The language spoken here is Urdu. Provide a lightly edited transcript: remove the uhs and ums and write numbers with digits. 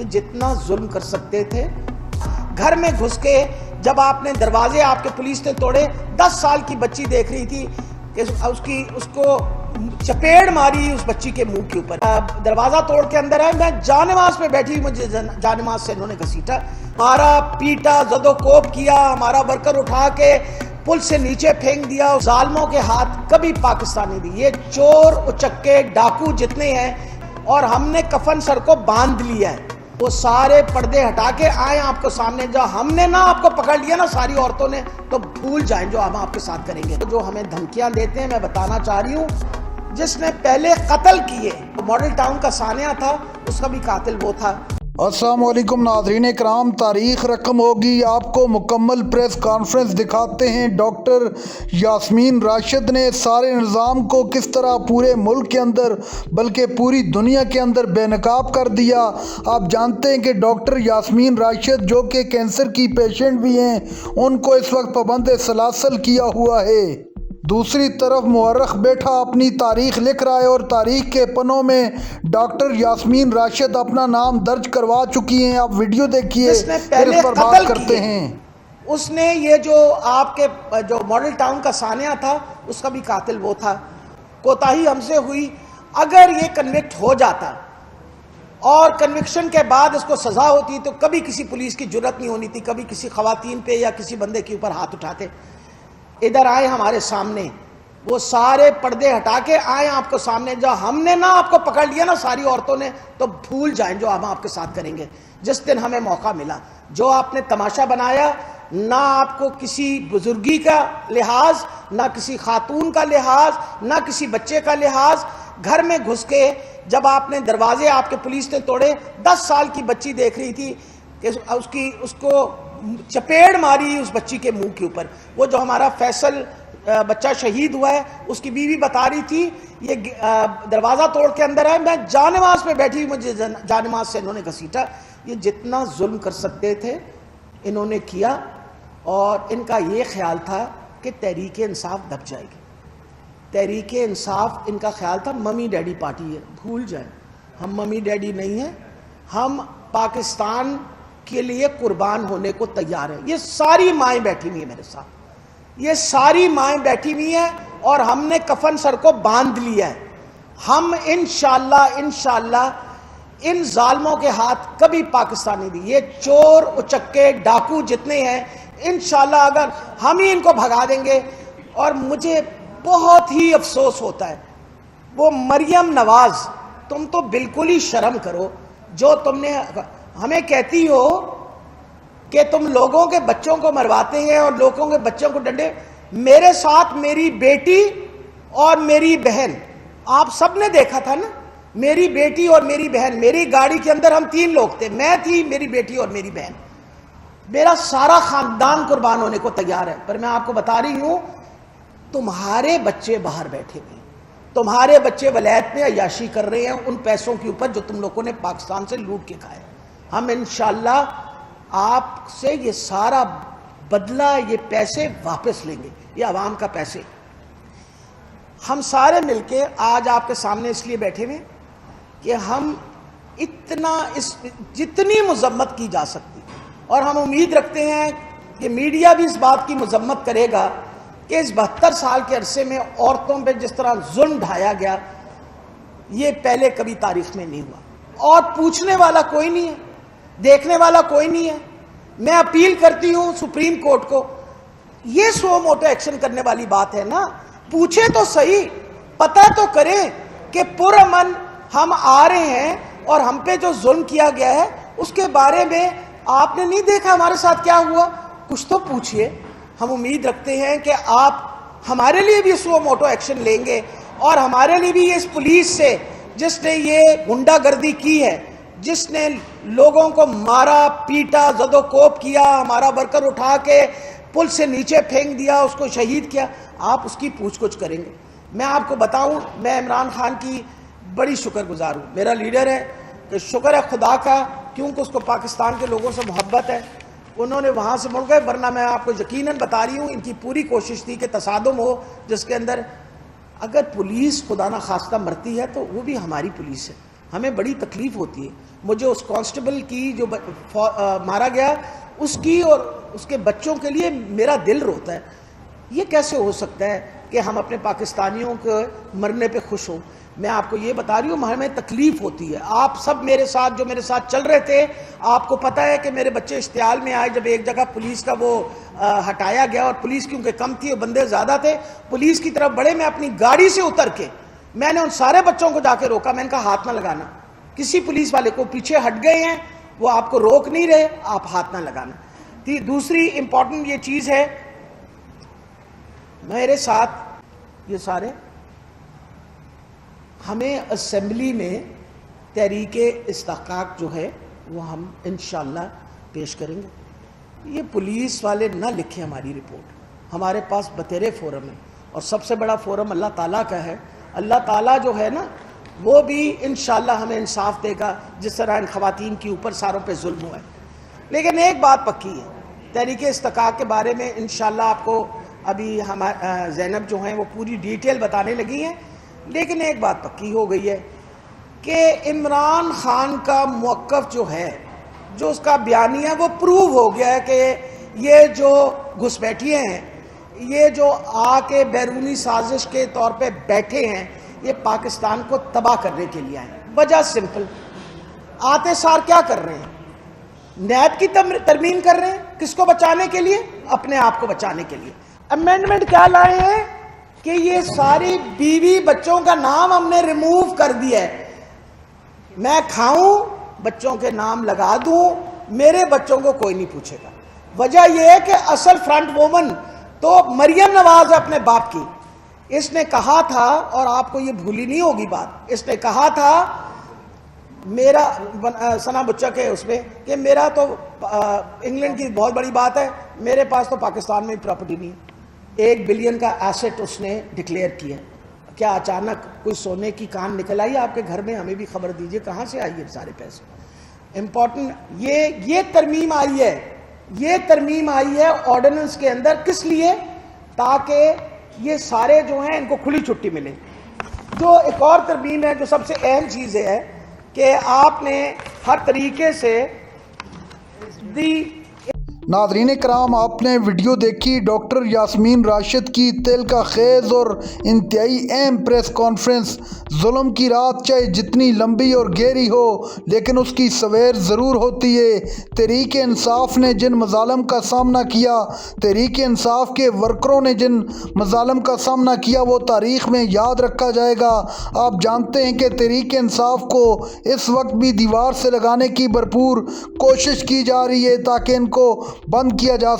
یہ جتنا ظلم کر سکتے تھے، گھر میں گھس کے جب آپ نے دروازے آپ کے پولیس نے توڑے، 10 سال کی بچی دیکھ رہی تھی کہ اس کو چپیڑ ماری اس بچی کے منہ کے اوپر، دروازہ توڑ کے اندر آئے، میں جانماز پہ بیٹھی، مجھے جانماز سے انہوں نے گھسیٹا، مارا پیٹا، زد و کوب کیا، ہمارا ورکر اٹھا کے پل سے نیچے پھینک دیا۔ ظالموں کے ہاتھ کبھی پاکستان نہیں دی، یہ چور اچکے ڈاکو جتنے ہیں، اور ہم نے کفن سر کو باندھ لیا ہے، وہ سارے پردے ہٹا کے آئے آپ کو سامنے، جو ہم نے نا آپ کو پکڑ لیا نا ساری عورتوں نے، تو بھول جائیں جو ہم آپ کے ساتھ کریں گے۔ جو ہمیں دھمکیاں دیتے ہیں، میں بتانا چاہ رہی ہوں، جس نے پہلے قتل کیے وہ ماڈل ٹاؤن کا ثانیہ تھا، اس کا بھی قاتل وہ تھا۔ السلام علیکم ناظرین کرام، تاریخ رقم ہوگی، آپ کو مکمل پریس کانفرنس دکھاتے ہیں۔ ڈاکٹر یاسمین راشد نے سارے نظام کو کس طرح پورے ملک کے اندر بلکہ پوری دنیا کے اندر بے نقاب کر دیا۔ آپ جانتے ہیں کہ ڈاکٹر یاسمین راشد جو کہ کینسر کی پیشنٹ بھی ہیں، ان کو اس وقت پابند سلاسل کیا ہوا ہے۔ دوسری طرف مورخ بیٹھا اپنی تاریخ لکھ رہا ہے، اور تاریخ کے پنوں میں ڈاکٹر یاسمین راشد اپنا نام درج کروا چکی ہیں۔ آپ ویڈیو دیکھیے، پھر اس پر بات کرتے ہیں۔ اس نے یہ جو آپ کے جو ماڈل ٹاؤن کا ثانیہ تھا، اس کا بھی قاتل وہ تھا۔ کوتاہی ہم سے ہوئی، اگر یہ کنوکٹ ہو جاتا اور کنوکشن کے بعد اس کو سزا ہوتی تو کبھی کسی پولیس کی جرت نہیں ہونی تھی، کبھی کسی خواتین پہ یا کسی بندے کے اوپر ہاتھ اٹھاتے۔ ادھر آئے ہمارے سامنے، وہ سارے پردے ہٹا کے آئے آپ کو سامنے، جو ہم نے نا آپ کو پکڑ لیا نا ساری عورتوں نے، تو بھول جائیں جو ہم آپ کے ساتھ کریں گے۔ جس دن ہمیں موقع ملا، جو آپ نے تماشا بنایا، نہ آپ کو کسی بزرگی کا لحاظ، نہ کسی خاتون کا لحاظ، نہ کسی بچے کا لحاظ، گھر میں گھس کے جب آپ نے دروازے آپ کے پولیس نے توڑے، 10 سال کی بچی دیکھ رہی تھی کہ اس کو چپیڑ ماری اس بچی کے منہ کے اوپر۔ وہ جو ہمارا فیصل بچہ شہید ہوا ہے، اس کی بیوی بتا رہی تھی، یہ دروازہ توڑ کے اندر آئے، میں جانماز پہ بیٹھی، مجھے جانماز سے انہوں نے گھسیٹا۔ یہ جتنا ظلم کر سکتے تھے انہوں نے کیا، اور ان کا یہ خیال تھا کہ تحریک انصاف دب جائے گی۔ تحریک انصاف ان کا خیال تھا ممی ڈیڈی پارٹی ہے، بھول جائیں، ہم ممی ڈیڈی نہیں ہیں، ہم پاکستان کے لیے قربان ہونے کو تیار ہیں۔ یہ ساری مائیں بیٹھی ہوئی ہیں میرے ساتھ، یہ ساری مائیں بیٹھی ہوئی ہیں، اور ہم نے کفن سر کو باندھ لیا ہے۔ ہم انشاءاللہ ان ظالموں کے ہاتھ کبھی پاکستان نہیں دی، یہ چور اچکے ڈاکو جتنے ہیں، انشاءاللہ اگر ہم ہی ان کو بھگا دیں گے۔ اور مجھے بہت ہی افسوس ہوتا ہے، وہ مریم نواز، تم تو بالکل ہی شرم کرو، جو تم نے ہمیں کہتی ہو کہ تم لوگوں کے بچوں کو مرواتے ہیں اور لوگوں کے بچوں کو ڈنڈے۔ میرے ساتھ میری بیٹی اور میری بہن، آپ سب نے دیکھا تھا نا، میری بیٹی اور میری بہن، میری گاڑی کے اندر ہم 3 لوگ تھے، میں تھی، میری بیٹی اور میری بہن، میرا سارا خاندان قربان ہونے کو تیار ہے۔ پر میں آپ کو بتا رہی ہوں، تمہارے بچے باہر بیٹھے ہوئے، تمہارے بچے ولایت میں عیاشی کر رہے ہیں ان پیسوں کے اوپر جو تم لوگوں نے پاکستان سے لوٹ کے کھائے۔ ہم انشاءاللہ آپ سے یہ سارا بدلہ، یہ پیسے واپس لیں گے، یہ عوام کا پیسے۔ ہم سارے مل کے آج آپ کے سامنے اس لیے بیٹھے ہوئے کہ ہم جتنی مذمت کی جا سکتی، اور ہم امید رکھتے ہیں کہ میڈیا بھی اس بات کی مذمت کرے گا کہ اس 72 سال کے عرصے میں عورتوں پہ جس طرح ظلم ڈھایا گیا، یہ پہلے کبھی تاریخ میں نہیں ہوا، اور پوچھنے والا کوئی نہیں ہے، دیکھنے والا کوئی نہیں ہے۔ میں اپیل کرتی ہوں سپریم کورٹ کو، یہ سو موٹو ایکشن کرنے والی بات ہے نا، پوچھے تو صحیح، پتہ تو کریں کہ پرامن ہم آ رہے ہیں، اور ہم پہ جو ظلم کیا گیا ہے اس کے بارے میں آپ نے نہیں دیکھا ہمارے ساتھ کیا ہوا، کچھ تو پوچھئے۔ ہم امید رکھتے ہیں کہ آپ ہمارے لیے بھی سو موٹو ایکشن لیں گے، اور ہمارے لیے بھی اس پولیس سے جس نے یہ غنڈہ گردی کی ہے، جس نے لوگوں کو مارا پیٹا زد و کوب کیا، ہمارا ورکر اٹھا کے پل سے نیچے پھینک دیا، اس کو شہید کیا، آپ اس کی پوچھ گچھ کریں گے۔ میں آپ کو بتاؤں، میں عمران خان کی بڑی شکر گزار ہوں، میرا لیڈر ہے، کہ شکر ہے خدا کا، کیونکہ اس کو پاکستان کے لوگوں سے محبت ہے، انہوں نے وہاں سے مڑ گئے، ورنہ میں آپ کو یقیناً بتا رہی ہوں ان کی پوری کوشش تھی کہ تصادم ہو جس کے اندر، اگر پولیس خدا نہ خواستہ مرتی ہے تو وہ بھی ہماری پولیس ہے، ہمیں بڑی تکلیف ہوتی ہے. مجھے اس کانسٹیبل کی جو مارا گیا اس کی اور اس کے بچوں کے لیے میرا دل روتا ہے. یہ کیسے ہو سکتا ہے کہ ہم اپنے پاکستانیوں کے مرنے پہ خوش ہوں؟ میں آپ کو یہ بتا رہی ہوں ہمیں تکلیف ہوتی ہے. آپ سب میرے ساتھ جو میرے ساتھ چل رہے تھے, آپ کو پتہ ہے کہ میرے بچے اشتعال میں آئے جب ایک جگہ پولیس کا وہ ہٹایا گیا, اور پولیس کیونکہ کم تھی اور بندے زیادہ تھے, پولیس کی طرف بڑھے, میں اپنی گاڑی سے اتر کے میں نے ان سارے بچوں کو جا کے روکا. میں نے کہا ہاتھ نہ لگانا, کسی پولیس والے کو پیچھے ہٹ گئے ہیں, وہ آپ کو روک نہیں رہے, آپ ہاتھ نہ لگانا. دوسری امپورٹنٹ یہ چیز ہے, میرے ساتھ یہ سارے ہمیں اسمبلی میں تحریک استحقاق جو ہے وہ ہم انشاءاللہ پیش کریں گے. یہ پولیس والے نہ لکھیں ہماری رپورٹ, ہمارے پاس بتیرے فورم ہے, اور سب سے بڑا فورم اللہ تعالیٰ کا ہے. اللہ تعالیٰ جو ہے نا وہ بھی انشاءاللہ ہمیں انصاف دے گا, جس طرح ان خواتین کے اوپر ساروں پہ ظلم ہوا ہے. لیکن ایک بات پکی ہے, تحریک استحقاق کے بارے میں انشاءاللہ آپ کو ابھی زینب جو ہیں وہ پوری ڈیٹیل بتانے لگی ہیں. لیکن ایک بات پکی ہو گئی ہے کہ عمران خان کا موقف جو ہے, جو اس کا بیانیہ, وہ پروو ہو گیا ہے کہ یہ جو گھسپیٹھیے ہیں, یہ جو آ کے بیرونی سازش کے طور پہ بیٹھے ہیں, یہ پاکستان کو تباہ کرنے کے لیے آئے. وجہ سمپل, آتے سار کیا کر رہے ہیں؟ نیب کی ترمیم کر رہے ہیں. کس کو بچانے کے لیے؟ اپنے آپ کو بچانے کے لیے. امینڈمنٹ کیا لائے ہیں کہ یہ ساری بیوی بچوں کا نام ہم نے ریموو کر دیا ہے. میں کھاؤں, بچوں کے نام لگا دوں, میرے بچوں کو کوئی نہیں پوچھے گا. وجہ یہ ہے کہ اصل فرنٹ وومن تو مریم نواز ہے اپنے باپ کی. اس نے کہا تھا, اور آپ کو یہ بھولی نہیں ہوگی بات, اس نے کہا تھا میرا ثنا بچہ کے اس میں کہ میرا تو انگلینڈ کی بہت بڑی بات ہے, میرے پاس تو پاکستان میں پراپرٹی نہیں ہے. 1 بلین کا ایسٹ اس نے ڈکلیئر کیا. کیا اچانک کوئی سونے کی کان نکل آئی آپ کے گھر میں؟ ہمیں بھی خبر دیجئے کہاں سے آئی ہے سارے پیسے. امپورٹنٹ یہ ترمیم آئی ہے, یہ ترمیم آئی ہے آرڈیننس کے اندر. کس لیے؟ تاکہ یہ سارے جو ہیں ان کو کھلی چھٹی ملے. جو ایک اور ترمیم ہے جو سب سے اہم چیز ہے کہ آپ نے ہر طریقے سے ناظرین کرام, آپ نے ویڈیو دیکھی ڈاکٹر یاسمین راشد کی تلخ خیز اور انتہائی اہم پریس کانفرنس. ظلم کی رات چاہے جتنی لمبی اور گہری ہو, لیکن اس کی سویر ضرور ہوتی ہے. تحریک انصاف نے جن مظالم کا سامنا کیا, تحریک انصاف کے ورکروں نے جن مظالم کا سامنا کیا, وہ تاریخ میں یاد رکھا جائے گا. آپ جانتے ہیں کہ تحریک انصاف کو اس وقت بھی دیوار سے لگانے کی بھرپور کوشش کی جا رہی ہے تاکہ ان کو بند کیا جا